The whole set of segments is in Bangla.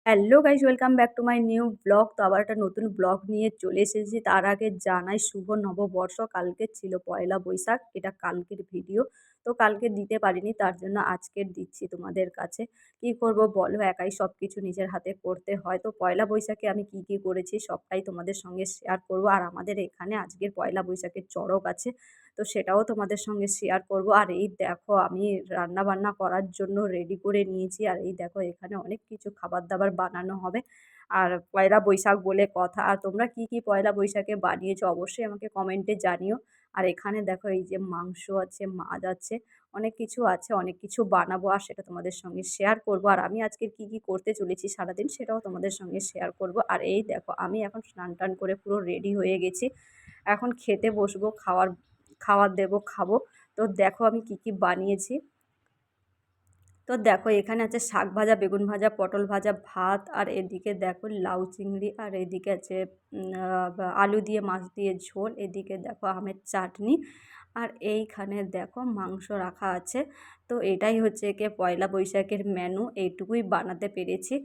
Hello guys, welcome back to my new blog. তো আবার একটা নতুন ব্লগ নিয়ে চলে এসেছি। তার আগে জানাই শুভ নববর্ষ। কালকে ছিল পয়লা বৈশাখ, এটা কালকের ভিডিও। তো কালকে দিতে পারিনি, তার জন্য আজকের দিচ্ছি তোমাদের কাছে। কি করব বলো, একাই সব কিছু নিজের হাতে করতে হয়। তো পয়লা বৈশাখে আমি কি কি করেছি সবটাই তোমাদের সঙ্গে শেয়ার করব। আর আমাদের এখানে আজকের পয়লা বৈশাখের চড়ক আছে, তো সেটাও তোমাদের সঙ্গে শেয়ার করব। আর এই দেখো, আমি রান্না বান্না করার জন্য রেডি করে নিয়েছি। আর এই দেখো, এখানে অনেক কিছু খাবার দাবার বানানো হবে। আর পয়লা বৈশাখ বলে কথা। আর তোমরা কি কি পয়লা বৈশাখে বানিয়েছো অবশ্যই আমাকে কমেন্টে জানিও। আর এখানে দেখো, এই যে মাংস আছে, মাছ আছে, অনেক কিছু আছে, অনেক কিছু বানাবো আর সেটা তোমাদের সঙ্গে শেয়ার করব। আর আমি আজকে কি কি করতে চলেছি সারাদিন সেটাও তোমাদের সঙ্গে শেয়ার করব। আর এই দেখো, আমি এখন স্নান টান করে পুরো রেডি হয়ে গেছি। এখন খেতে বসবো, খাবার দেবো, খাবো। তো দেখো আমি কি কি বানিয়েছি। তো দেখো, এখানে আছে শাক ভাজা, বেগুন ভাজা, পটল ভাজা, ভাত। আর এদিকে দেখো লাউ চিংড়ি। আর এদিকে আছে আলু দিয়ে মাছ দিয়ে ঝোল। এদিকে দেখো আমের চাটনি। আর এইখানে দেখো মাংস রাখা আছে। তো এটাই হচ্ছে কি পয়লা বৈশাখের মেনু, এইটুকুই বানাতে পেরেছি।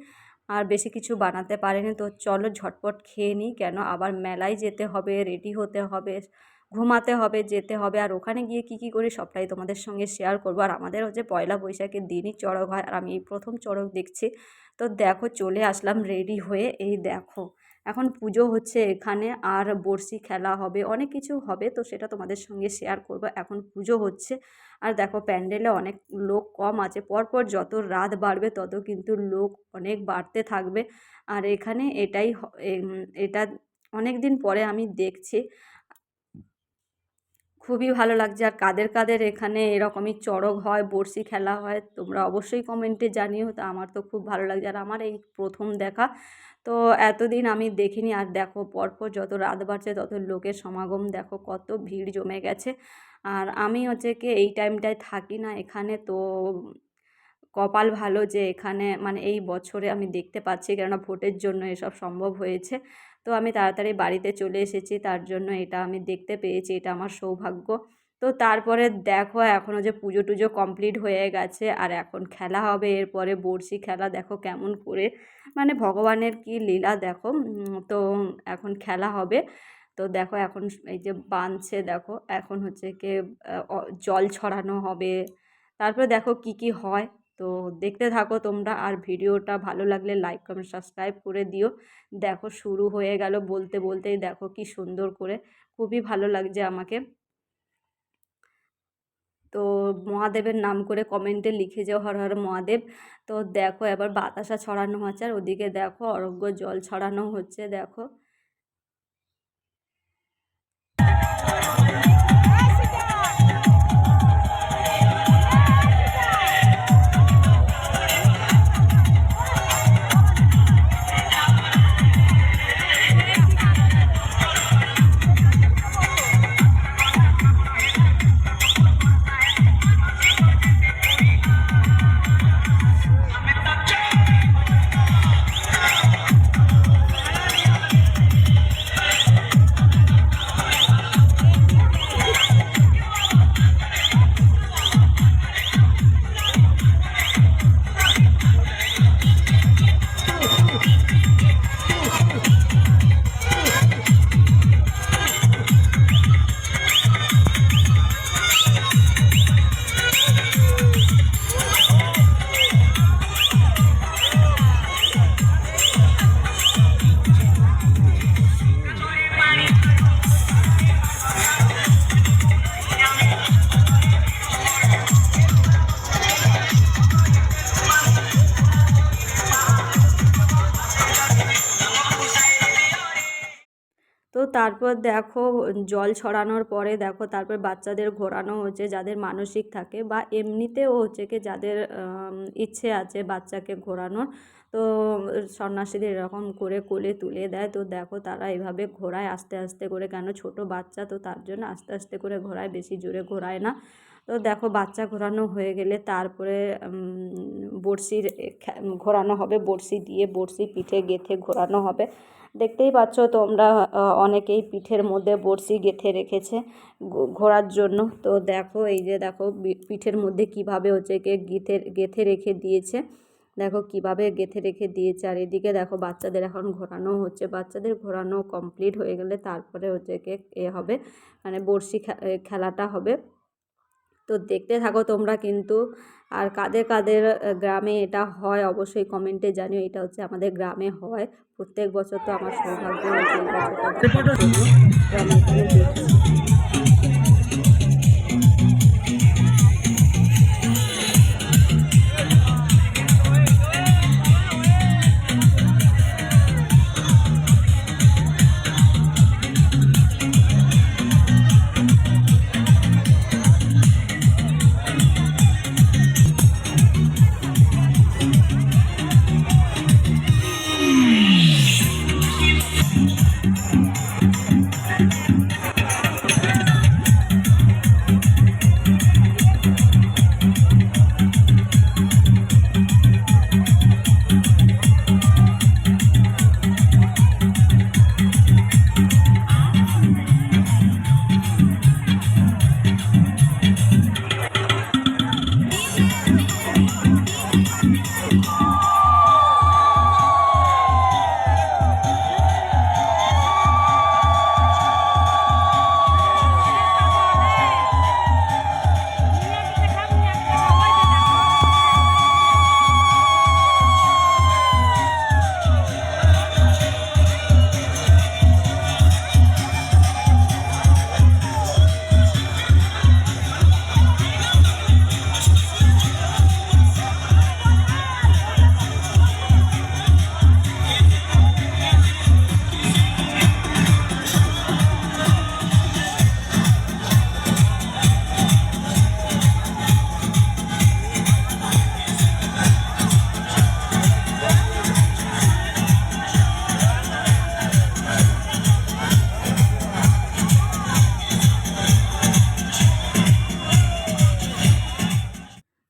আর বেশি কিছু বানাতে পারিনি। তো চলো ঝটপট খেয়ে নিই, কেন আবার মেলায় যেতে হবে, রেডি হতে হবে, ঘুমাতে হবে, যেতে হবে। আর ওখানে গিয়ে কি কি করি সবটাই তোমাদের সঙ্গে শেয়ার করবো। আর আমাদের হচ্ছে পয়লা বৈশাখের দিনই চড়ক হয়, আর আমি এই প্রথম চড়ক দেখছি। তো দেখো চলে আসলাম রেডি হয়ে। এই দেখো, এখন পুজো হচ্ছে এখানে, আর বড়শি খেলা হবে, অনেক কিছু হবে। তো সেটা তোমাদের সঙ্গে শেয়ার করবো। এখন পুজো হচ্ছে। আর দেখো প্যান্ডেলে অনেক লোক কম আছে, পরপর যত রাত বাড়বে তত কিন্তু লোক অনেক বাড়তে থাকবে। আর এখানে এটা অনেক দিন পরে আমি দেখছি, খুবই ভালো লাগছে। আর কাদের কাদের এখানে এরকমই চড়ক হয়, বড়শি খেলা হয়, তোমরা অবশ্যই কমেন্টে জানিও। তো আমার তো খুব ভালো লাগছে, আর আমার এই প্রথম দেখা। তো এতদিন আমি দেখিনি। আর দেখো পরপর যত রাত বাড়ছে তত লোকের সমাগম, দেখো কত ভিড় জমে গেছে। আর আমি হচ্ছে কি এই টাইমটায় থাকি না এখানে। তো কপাল ভালো যে এখানে মানে এই বছরে আমি দেখতে পাচ্ছি, কেননা ভোটের জন্য এসব সম্ভব হয়েছে। তো আমি তাড়াতাড়ি বাড়িতে চলে এসেছি, তার জন্য এটা আমি দেখতে পেয়েছি, এটা আমার সৌভাগ্য। তো তারপরে দেখো, এখনও যে পুজো টুজো কমপ্লিট হয়ে গেছে, আর এখন খেলা হবে এরপরে বড়শি খেলা। দেখো কেমন করে, মানে ভগবানের কি লীলা দেখো। তো এখন খেলা হবে। তো দেখো এখন এই যে বাঁধছে, দেখো এখন হচ্ছে কি জল ছড়ানো হবে। তারপরে দেখো কি কি হয়। তো দেখতে থাকো তোমরা। আর ভিডিওটা ভালো লাগলে লাইক কমেন্ট সাবস্ক্রাইব করে দিও। দেখো শুরু হয়ে গেল, বলতে বলতেই দেখো কি সুন্দর করে, খুবই ভালো লাগছে আমাকে। তো মহাদেবের নাম করে কমেন্টে লিখে যাও হর হর মহাদেব। তো দেখো এবার বাতাসা ছড়ানো হচ্ছে, আর ওদিকে দেখো অরগ্য জল ছড়ানো হচ্ছে, দেখো। তো তারপর দেখো জল ছড়ানোর পরে দেখো তারপর বাচ্চাদের ঘোরানো হচ্ছে, যাদের মানসিক থাকে বা এমনিতেও হচ্ছে কি যাদের ইচ্ছে আছে বাচ্চাকে ঘোরানোর। তো সন্ন্যাসীদের এরকম করে কোলে তুলে দেয়। তো দেখো তারা এভাবে ঘোরায় আস্তে আস্তে করে, কেন ছোট বাচ্চা তো তার জন্য আস্তে আস্তে করে ঘোরায়, বেশি জোরে ঘোরায় না। তো দেখো বাচ্চা ঘোরানো হয়ে গেলে তারপরে বড়শির ঘোরানো হবে, বড়শি দিয়ে বড়শি পিঠে গেঁথে ঘোরানো হবে। দেখতেই পাচ্ছ তোমরা, অনেকেই পিঠের মধ্যে বড়শি গেঁথে রেখেছে ঘোরার জন্য। তো দেখো এই যে দেখো পিঠের মধ্যে কিভাবে হচ্ছে গিয়ে গেঁথে গেঁথে রেখে দিয়েছে। দেখো কিভাবে গেঁথে রেখে দিয়েছে। আর এদিকে দেখো বাচ্চাদের এখন ঘোরানো হচ্ছে, বাচ্চাদের ঘোরানো কমপ্লিট হয়ে গেলে তারপরে হচ্ছে হবে মানে বড়শি খেলাটা হবে। তো দেখতে থাকো তোমরা কিন্তু। আর কাদের কাদের গ্রামে এটা হয় অবশ্যই কমেন্টে জানিও। এটা হচ্ছে আমাদের গ্রামে হয় প্রত্যেক বছর, তো আমার সৌভাগ্য হয়েছে এই বছরটা দেখার জন্য, তো আমি এখানে দেখছি।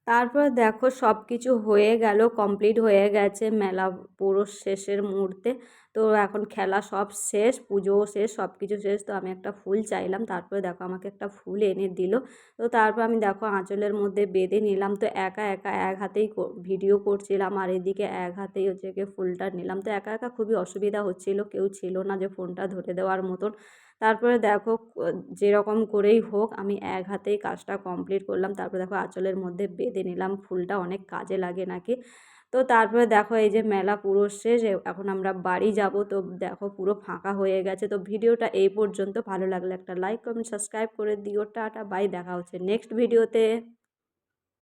তারপর দেখো সব কিছু হয়ে গেল, কমপ্লিট হয়ে গেছে মেলা পুরো শেষের মুহূর্তে। তো এখন খেলা সব শেষ, পুজোও শেষ, সব কিছু শেষ। তো আমি একটা ফুল চাইলাম, তারপরে দেখো আমাকে একটা ফুল এনে দিল। তো তারপর আমি দেখো আঁচলের মধ্যে বেঁধে নিলাম। তো একা একা এক হাতেই ভিডিও করছিলাম, আর এদিকে এক হাতেই হচ্ছে গিয়ে ফুলটা নিলাম। তো একা একা খুবই অসুবিধা হচ্ছিল, কেউ ছিল না যে ফোনটা ধরে দেওয়ার মতন। তারপরে দেখো যেরকম করেই হোক আমি এক হাতেই কাজটা কমপ্লিট করলাম। তারপরে দেখো আঁচলের মধ্যে বেঁধে নিলাম, ফুলটা অনেক কাজে লাগে নাকি। তো তারপরে দেখো এই যে মেলা পুরো শেষ, এখন আমরা বাড়ি যাব। তো দেখো পুরো ফাঁকা হয়ে গেছে। তো ভিডিওটা এই পর্যন্ত, ভালো লাগলে একটা লাইক কমেন্ট সাবস্ক্রাইব করে দিও। টাটা বাই, দেখা হচ্ছে নেক্সট ভিডিওতে।